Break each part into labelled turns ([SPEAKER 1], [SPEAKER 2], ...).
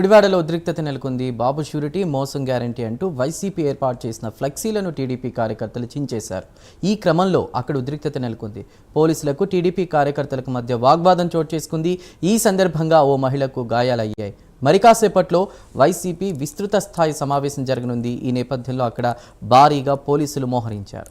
[SPEAKER 1] గుడివాడలో ఉద్రిక్తత నెలకొంది. బాబు ష్యూరిటీ మోసం గ్యారంటీ అంటూ వైసీపీ ఏర్పాటు చేసిన ఫ్లెక్సీలను టీడీపీ కార్యకర్తలు చించేశారు. ఈ క్రమంలో అక్కడ ఉద్రిక్తత నెలకొంది. పోలీసులకు టీడీపీ కార్యకర్తలకు మధ్య వాగ్వాదం చోటు చేసుకుంది. ఈ సందర్భంగా ఓ మహిళకు గాయాలయ్యాయి. మరి కాసేపట్లో వైసీపీ విస్తృత స్థాయి సమావేశం జరగనుంది. ఈ నేపథ్యంలో అక్కడ భారీగా పోలీసులు మోహరించారు.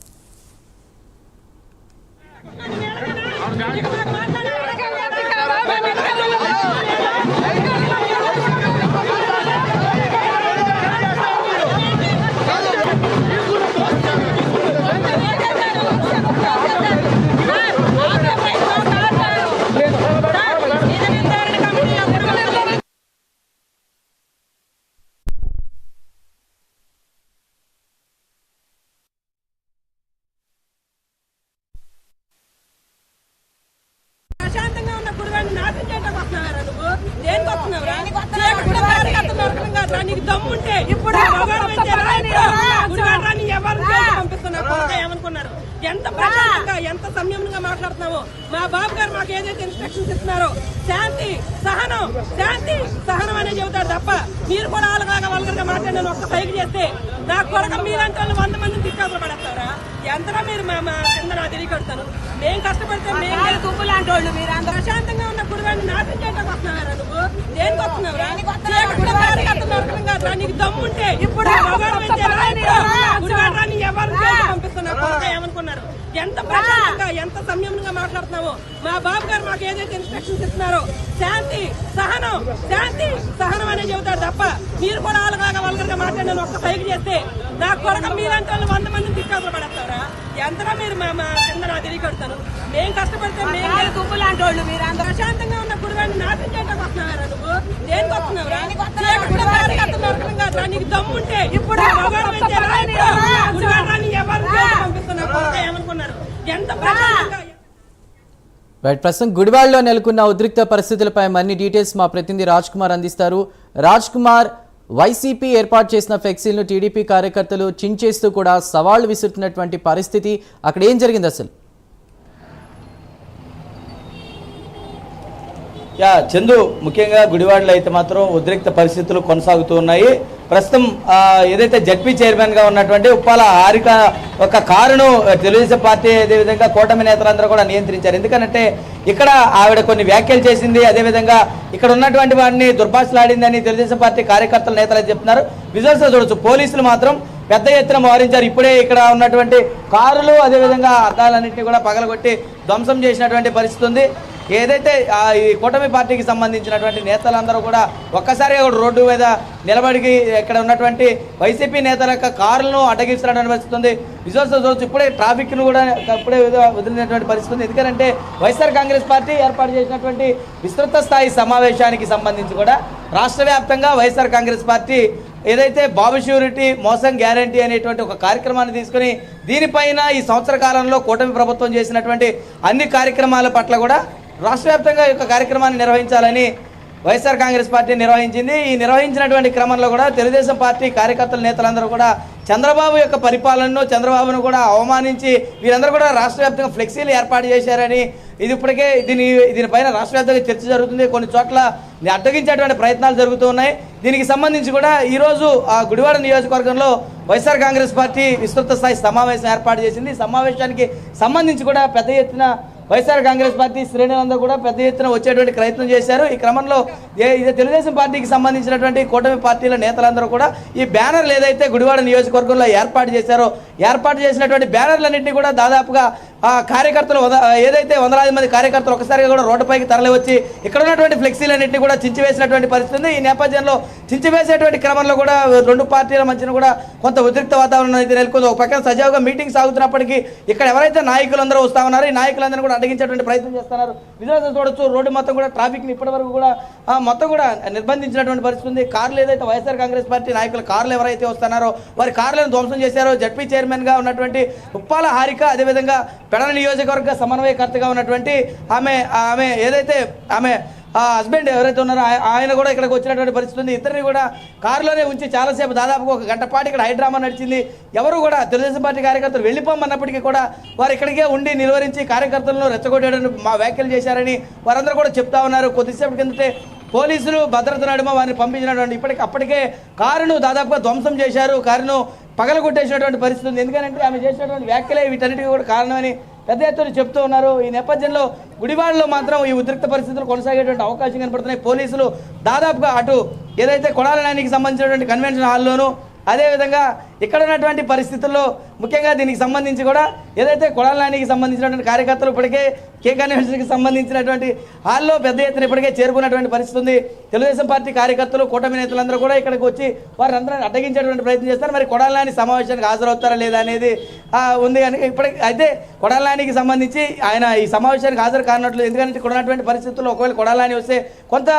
[SPEAKER 2] ప్రశాంతంగా ఉన్న గుడివాడిని నాశనం చేయడానికి వస్తున్నారా? నువ్వు దేనికి వస్తున్నావురా? నీకు దమ్ముంటే ఇప్పుడు గుడివాడరాన్ని ఎవరు పంపిస్తున్నారు? ఏమనుకున్నారు? ఎంత ప్రశాంతంగా ఎంత సంయమనంగా మాట్లాడుతున్నావో. మా బాబు గారు మాకు ఏదైతే ఇన్స్ట్రక్షన్స్ ఇస్తున్నారో శాంతి సహనం అనే చెబుతారు తప్ప మీరు కూడా వాళ్ళగా మాట్లాడిన ఒక్క సైకి చేస్తే నా కొరక మీరంటే వాళ్ళు 100 మందిని తిక్కాసులు పడేస్తారా? ఎంతగా మీరు మా కింద నా తిరిగి కడతాను. మేము కష్టపడితే మేము తుప్పు లాంటి వాళ్ళు. మీరు అంత ప్రశాంతంగా ఉన్న గుడివాడిని నాశనం చేయడానికి వస్తున్నారా? నువ్వు దేనికి వస్తున్నావురా? నీకు దమ్ముంటే ఇప్పుడు గుడివాడరాన్ని ఎవరు పంపిస్తున్నారు? ఏమనుకున్నారు? ఎంత ప్రశాంతంగా ఎంత సంయమనంగా మాట్లాడుతున్నావో. మా బాబు గారు మాకు ఏదైతే ఇన్స్ట్రక్షన్స్ ఇస్తున్నారో శాంతి సహనం అనే చెబుతారు తప్ప మీరు కూడా వాళ్ళగా మాట్లాడిన ఒక్క సైకి చేస్తే నా కొరక మీరంటే వాళ్ళు 100 మందిని తిక్కాసులు పడేస్తారా? ఎంతగా మీరు మా కింద నా తిరిగి కడతాను. మేము కష్టపడితే మేము తుప్పు లాంటి వాళ్ళు. మీరు అంత ప్రశాంతంగా ఉన్న గుడివాడిని నాశనం చేయడానికి వస్తున్నారా? నువ్వు దేనికి వస్తున్నావురా? నీకు దమ్ముంటే ఇప్పుడు గుడివాడరాన్ని ఎవరు పంపిస్తున్నారు? ఏమనుకున్నారు? ఎంత ప్రశాంతంగా.
[SPEAKER 1] ప్రస్తుతం గుడివాడలో నెలకొన్న ఉద్రిక్త పరిస్థితులపై మరిన్ని డీటెయిల్స్ మా ప్రతినిధి రాజ్ కుమార్ అందిస్తారు. రాజ్ కుమార్, వైసీపీ ఏర్పాటు చేసిన ఫ్లెక్సీలను టీడీపీ కార్యకర్తలు చించేస్తూ కూడా సవాళ్లు విసురుతున్నటువంటి పరిస్థితి, అక్కడ ఏం జరిగింది అసలు?
[SPEAKER 3] చందు, ముఖ్యంగా గుడివాడలో అయితే మాత్రం ఉద్రిక్త పరిస్థితులు కొనసాగుతూ ఉన్నాయి. ప్రస్తుతం ఏదైతే జడ్పీ చైర్మన్గా ఉన్నటువంటి ఉప్పాల హారిక ఒక కారును తెలుగుదేశం పార్టీ అదేవిధంగా కూటమి నేతలందరూ కూడా నియంత్రించారు. ఎందుకంటే ఇక్కడ ఆవిడ కొన్ని వ్యాఖ్యలు చేసింది, అదేవిధంగా ఇక్కడ ఉన్నటువంటి వాడిని దుర్భాషలాడిందని తెలుగుదేశం పార్టీ కార్యకర్తల నేతలు చెప్తున్నారు. విజువల్స్ చూడొచ్చు, పోలీసులు మాత్రం పెద్ద ఎత్తున మోహరించారు. ఇప్పుడే ఇక్కడ ఉన్నటువంటి కారులు అదేవిధంగా అద్దాలన్నింటినీ కూడా పగలగొట్టి ధ్వంసం చేసినటువంటి పరిస్థితి ఉంది. ఏదైతే ఈ కూటమి పార్టీకి సంబంధించినటువంటి నేతలందరూ కూడా ఒక్కసారిగా రోడ్డు మీద నిలబడి ఇక్కడ ఉన్నటువంటి వైసీపీ నేతల యొక్క కారులను అడ్డగిస్తున్నటువంటి పరిస్థితి ఉంది. విజువల్స్ చూడొచ్చు, ఇప్పుడే ట్రాఫిక్ను కూడా ఇప్పుడే వదిలినటువంటి పరిస్థితి ఉంది. ఎందుకంటే వైఎస్ఆర్ కాంగ్రెస్ పార్టీ ఏర్పాటు చేసినటువంటి విస్తృత స్థాయి సమావేశానికి సంబంధించి కూడా రాష్ట్ర వ్యాప్తంగా వైఎస్ఆర్ కాంగ్రెస్ పార్టీ ఏదైతే బాబు ష్యూరిటీ మోసం గ్యారంటీ అనేటువంటి ఒక కార్యక్రమాన్ని తీసుకుని దీనిపైన ఈ సంవత్సర కాలంలో కూటమి ప్రభుత్వం చేసినటువంటి అన్ని కార్యక్రమాల పట్ల కూడా రాష్ట్ర వ్యాప్తంగా ఈ యొక్క కార్యక్రమాన్ని నిర్వహించాలని వైఎస్ఆర్ కాంగ్రెస్ పార్టీ నిర్వహించింది. ఈ నిర్వహించినటువంటి క్రమంలో కూడా తెలుగుదేశం పార్టీ కార్యకర్తల నేతలందరూ కూడా చంద్రబాబు యొక్క పరిపాలనను, చంద్రబాబును కూడా అవమానించి వీరందరూ కూడా రాష్ట్ర వ్యాప్తంగా ఫ్లెక్సీలు ఏర్పాటు చేశారని, ఇది ఇప్పటికే దీనిపైన రాష్ట్ర వ్యాప్తంగా చర్చ జరుగుతుంది. కొన్ని చోట్ల అడ్డగించేటువంటి ప్రయత్నాలు జరుగుతూ ఉన్నాయి. దీనికి సంబంధించి కూడా ఈరోజు గుడివాడ నియోజకవర్గంలో వైఎస్ఆర్ కాంగ్రెస్ పార్టీ విస్తృత స్థాయి సమావేశం ఏర్పాటు చేసింది. ఈ సమావేశానికి సంబంధించి కూడా పెద్ద ఎత్తున వైఎస్ఆర్ కాంగ్రెస్ పార్టీ శ్రేణులందరూ కూడా పెద్ద ఎత్తున వచ్చేటువంటి ప్రయత్నం చేశారు. ఈ క్రమంలో ఇది తెలుగుదేశం పార్టీకి సంబంధించినటువంటి కూటమి పార్టీల నేతలందరూ కూడా ఈ బ్యానర్లు ఏదైతే గుడివాడ నియోజకవర్గంలో ఏర్పాటు చేశారో ఏర్పాటు చేసినటువంటి బ్యానర్లన్నింటినీ కూడా దాదాపుగా కార్యకర్తలు ఏదైతే వందలాది మంది కార్యకర్తలు ఒకసారిగా కూడా రోడ్డుపైకి తరలి వచ్చి ఇక్కడ ఉన్నటువంటి ఫ్లెక్సీలన్నింటినీ కూడా చించివేసినటువంటి పరిస్థితి. ఈ నేపథ్యంలో చించివేసేటువంటి క్రమంలో కూడా రెండు పార్టీల మధ్యన కూడా కొంత ఉద్రిక్త వాతావరణం అయితే నెలకొంది. ఒక పక్కన సజావుగా మీటింగ్ సాగుతున్నప్పటికీ ఇక్కడ ఎవరైతే నాయకులందరూ వస్తా ఉన్నారో ఈ నాయకులందరూ కూడా అడ్డగించేటువంటి ప్రయత్నం చేస్తున్నారు. విజువల్స్ చూడొచ్చు, రోడ్డు మొత్తం కూడా ట్రాఫిక్ని ఇప్పటి వరకు కూడా మొత్తం కూడా నిర్బంధించినటువంటి పరిస్థితి ఉంది. కార్లు ఏదైతే వైఎస్ఆర్ కాంగ్రెస్ పార్టీ నాయకుల కార్లు ఎవరైతే వస్తున్నారో వారి కార్లను ధ్వంసం చేశారో జడ్పీ చైర్మన్గా ఉన్నటువంటి ఉప్పాల హారిక, అదేవిధంగా పెడన నియోజకవర్గ సమన్వయకర్తగా ఉన్నటువంటి ఆమె ఏదైతే ఆమె హస్బెండ్ ఎవరైతే ఉన్నారో ఆయన కూడా ఇక్కడికి వచ్చినటువంటి పరిస్థితి ఉంది. ఇద్దరిని కూడా కారులోనే ఉంచి చాలాసేపు దాదాపుగా ఒక గంట పాటు ఇక్కడ హైడ్రామా నడిచింది. ఎవరు కూడా తెలుగుదేశం పార్టీ కార్యకర్తలు వెళ్ళిపోమన్నప్పటికీ కూడా వారు ఇక్కడికే ఉండి నిలువరించి కార్యకర్తలను రెచ్చగొట్టేయడానికి మా వ్యాఖ్యలు చేశారని వారందరూ కూడా చెప్తా ఉన్నారు. కొద్దిసేపు కిందటే పోలీసులు భద్రత నడుమ వారిని పంపించినటువంటి అప్పటికే కారును దాదాపుగా ధ్వంసం చేశారు, కారును పగలగొట్టేసినటువంటి పరిస్థితి ఉంది. ఎందుకంటే ఆమె చేసినటువంటి వ్యాఖ్యలే వీటన్నిటికీ కూడా కారణమని పెద్ద ఎత్తున చెప్తూ ఉన్నారు. ఈ నేపథ్యంలో గుడివాడలో మాత్రం ఈ ఉద్రిక్త పరిస్థితులు కొనసాగేటువంటి అవకాశం కనపడుతున్నాయి. పోలీసులు దాదాపుగా అటు ఏదైతే కొడాలి నానికి సంబంధించినటువంటి కన్వెన్షన్ హాల్లోనూ అదేవిధంగా ఇక్కడ ఉన్నటువంటి పరిస్థితుల్లో ముఖ్యంగా దీనికి సంబంధించి కూడా ఏదైతే కొడాలి నానికి సంబంధించినటువంటి కార్యకర్తలు ఇప్పటికే కే కన్వెన్షన్కి సంబంధించినటువంటి హాల్లో పెద్ద ఎత్తున ఇప్పటికే చేరుకున్నటువంటి పరిస్థితి ఉంది. తెలుగుదేశం పార్టీ కార్యకర్తలు, కూటమి నేతలందరూ కూడా ఇక్కడికి వచ్చి వారిని అందరూ అడ్డగించేటువంటి ప్రయత్నం చేస్తారు. మరి కొడాలి నాని సమావేశానికి హాజరవుతారా లేదా అనేది ఉంది. కానీ ఇప్పటికి అయితే కొడాలి నానికి సంబంధించి ఆయన ఈ సమావేశానికి హాజరు కానట్లు, ఎందుకంటే ఇక్కడ ఉన్నటువంటి పరిస్థితుల్లో ఒకవేళ కొడాలి నాని వస్తే కొంత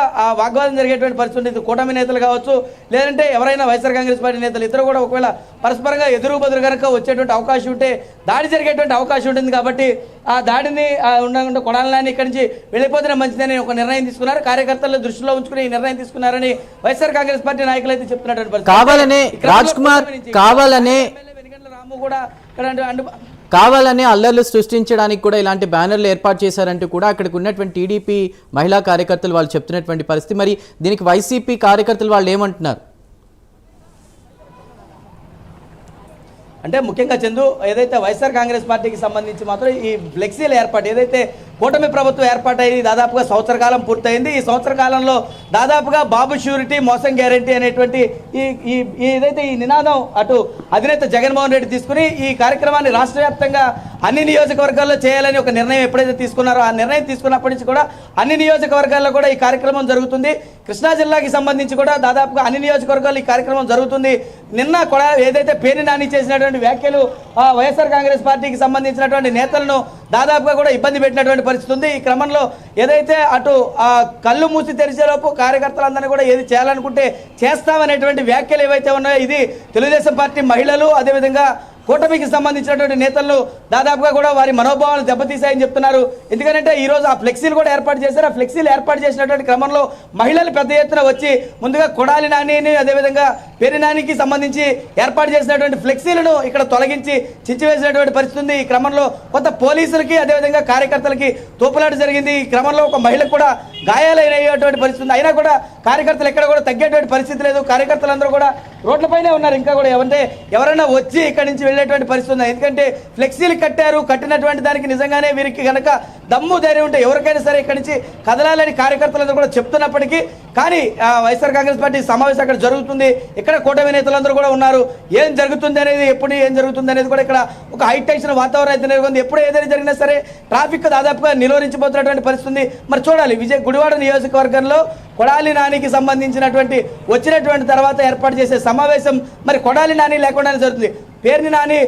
[SPEAKER 3] వాగ్వాదం జరిగేటువంటి పరిస్థితి ఉంది. కూటమి నేతలు కావచ్చు, లేదంటే ఎవరైనా వైఎస్ఆర్ కాంగ్రెస్ పార్టీ నేతలు ఇద్దరు కూడా ఒకవేళ పరస్పరంగా ఎదురు బదురు కనుక వచ్చేటువంటి అవకాశం ఉంటే దాడి జరిగేటువంటి అవకాశం ఉంటుంది. కాబట్టి ఆ దాడిని ఉండకుండా కొడాలి నాని ఇక్కడి నుంచి వెళ్ళిపోతేనే మంచిదని ఒక నిర్ణయం తీసుకున్నారు. కార్యకర్తలు దృష్టిలో ఉంచుకుని ఈ నిర్ణయం తీసుకున్నారని వైఎస్ఆర్ కాంగ్రెస్ పార్టీ నాయకులు అయితే చెప్తున్నటువంటి పరిస్థితి.
[SPEAKER 1] కావాలనే రాజ్ కుమార్
[SPEAKER 3] రాము కూడా
[SPEAKER 1] కావాలనే అల్లర్లు సృష్టించడానికి కూడా ఇలాంటి బ్యానర్లు ఏర్పాటు చేశారంటూ కూడా అక్కడికి ఉన్నటువంటి టీడీపీ మహిళా కార్యకర్తలు వాళ్ళు చెప్తున్నటువంటి పరిస్థితి. మరి దీనికి వైసీపీ కార్యకర్తలు వాళ్ళు ఏమంటున్నారు?
[SPEAKER 3] అంటే ముఖ్యంగా చందు, ఏదైతే వైఎస్ఆర్ కాంగ్రెస్ పార్టీకి సంబంధించి మాత్రం ఈ ఫ్లెక్సీల ఏర్పాటు ఏదైతే కూటమి ప్రభుత్వం ఏర్పాటైంది దాదాపుగా సంవత్సర కాలం పూర్తయింది. ఈ సంవత్సర కాలంలో దాదాపుగా బాబు ష్యూరిటీ మోసం గ్యారంటీ అనేటువంటి ఏదైతే ఈ నినాదం అటు అధినేత జగన్మోహన్ రెడ్డి తీసుకుని ఈ కార్యక్రమాన్ని రాష్ట్ర వ్యాప్తంగా అన్ని నియోజకవర్గాల్లో చేయాలని ఒక నిర్ణయం ఎప్పుడైతే తీసుకున్నారో ఆ నిర్ణయం తీసుకున్నప్పటి నుంచి కూడా అన్ని నియోజకవర్గాల్లో కూడా ఈ కార్యక్రమం జరుగుతుంది. కృష్ణా జిల్లాకి సంబంధించి కూడా దాదాపుగా అన్ని నియోజకవర్గాల్లో ఈ కార్యక్రమం జరుగుతుంది. నిన్న కూడా ఏదైతే పేర్ని నాని చేసినటువంటి వ్యాఖ్యలు వైఎస్ఆర్ కాంగ్రెస్ పార్టీకి సంబంధించినటువంటి నేతలను దాదాపుగా కూడా ఇబ్బంది పెట్టినటువంటి పరిస్థితి ఉంది. ఈ క్రమంలో ఏదైతే అటు కళ్ళు మూసి తెరిచేలోపు కార్యకర్తలందరినీ కూడా ఏది చేయాలనుకుంటే చేస్తామనేటువంటి వ్యాఖ్యలు ఏవైతే ఉన్నాయో ఇది తెలుగుదేశం పార్టీ మహిళలు అదేవిధంగా కూటమికి సంబంధించినటువంటి నేతలు దాదాపుగా కూడా వారి మనోభావాలు దెబ్బతీశాయని చెప్తున్నారు. ఎందుకంటే ఈరోజు ఆ ఫ్లెక్సీలు కూడా ఏర్పాటు చేశారు. ఆ ఫ్లెక్సీలు ఏర్పాటు చేసినటువంటి క్రమంలో మహిళలు పెద్ద ఎత్తున వచ్చి ముందుగా కొడాలి నానిని అదేవిధంగా పేరి నానికి సంబంధించి ఏర్పాటు చేసినటువంటి ఫ్లెక్సీలను ఇక్కడ తొలగించి చించివేసినటువంటి పరిస్థితి ఉంది. ఈ క్రమంలో కొంత పోలీసులకి అదేవిధంగా కార్యకర్తలకి తోపులాట జరిగింది. ఈ క్రమంలో ఒక మహిళకు కూడా గాయాలైనటువంటి పరిస్థితి ఉంది. అయినా కూడా కార్యకర్తలు ఎక్కడ కూడా తగ్గేటువంటి పరిస్థితి లేదు. కార్యకర్తలందరూ కూడా రోడ్లపైనే ఉన్నారు. ఇంకా కూడా ఎవరైనా వచ్చి ఇక్కడి నుంచి వెళ్ళేటువంటి పరిస్థితి ఉంది. ఎందుకంటే ఫ్లెక్సీలు కట్టినటువంటి దానికి నిజంగానే వీరికి కనుక దమ్ము ధైర్యం ఉంటే ఎవరికైనా సరే ఇక్కడి నుంచి కదలాలని కార్యకర్తలందరూ కూడా చెప్తున్నప్పటికీ కానీ వైఎస్ఆర్ కాంగ్రెస్ పార్టీ సమావేశం అక్కడ జరుగుతుంది. ఇక్కడ కూటమి నేతలందరూ కూడా ఉన్నారు. ఏం జరుగుతుంది అనేది ఎప్పుడు ఏం జరుగుతుంది అనేది కూడా ఇక్కడ ఒక హై టెన్షన్ వాతావరణం అయితే నెలకొంది. ఎప్పుడు ఏదైనా జరిగినా సరే ట్రాఫిక్ దాదాపుగా నిలువరించిపోతున్నటువంటి పరిస్థితి ఉంది. మరి చూడాలి గుడివాడ నియోజకవర్గంలో కొడాలి నానికి సంబంధించినటువంటి వచ్చినటువంటి తర్వాత ఏర్పాటు చేసే సమావేశం మరి కొడాలి నాని లేకుండానే జరుగుతుంది. పేర్ని నాని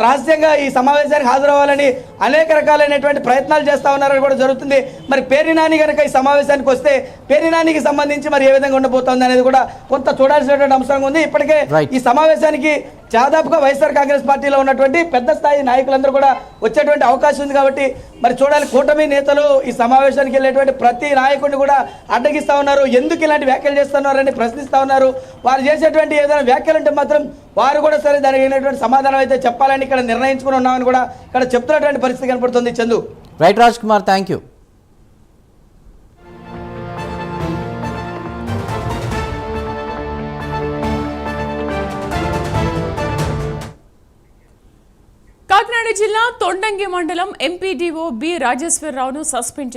[SPEAKER 3] రహస్యంగా ఈ సమావేశానికి హాజరవ్వాలని అనేక రకాలైనటువంటి ప్రయత్నాలు చేస్తూ ఉన్నారని కూడా జరుగుతుంది. మరి పేర్ని నాని కనుక ఈ సమావేశానికి వస్తే పేర్ని నానికి సంబంధించి మరి ఏ విధంగా ఉండబోతోంది అనేది కూడా కొంత చూడాల్సినటువంటి అంశంగా ఉంది. ఇప్పటికే ఈ సమావేశానికి దాదాపుగా వైఎస్ఆర్ కాంగ్రెస్ పార్టీలో ఉన్నటువంటి పెద్ద స్థాయి నాయకులందరూ కూడా వచ్చేటువంటి అవకాశం ఉంది. కాబట్టి మరి చూడాలి, కూటమి నేతలు ఈ సమావేశానికి వెళ్ళేటువంటి ప్రతి నాయకుడిని కూడా అడ్డగిస్తూ ఉన్నారు. ఎందుకు ఇలాంటి వ్యాఖ్యలు చేస్తున్నారని ప్రశ్నిస్తూ ఉన్నారు. వారు చేసేటువంటి ఏదైనా వ్యాఖ్యలు ఉంటే మాత్రం వారు కూడా సరే దానికి అయినటువంటి సమాధానం అయితే చెప్పాలని ఇక్కడ నిర్ణయించుకుని ఉన్నామని కూడా ఇక్కడ చెప్తున్నటువంటి పరిస్థితి కనపడుతుంది. Chandu.
[SPEAKER 1] Right Raj Kumar, thank you.
[SPEAKER 4] Kakinada జిల్లా తొండంగి మండలం ఎంపీడీఓ బి రాజేశ్వరరావును సస్పెండ్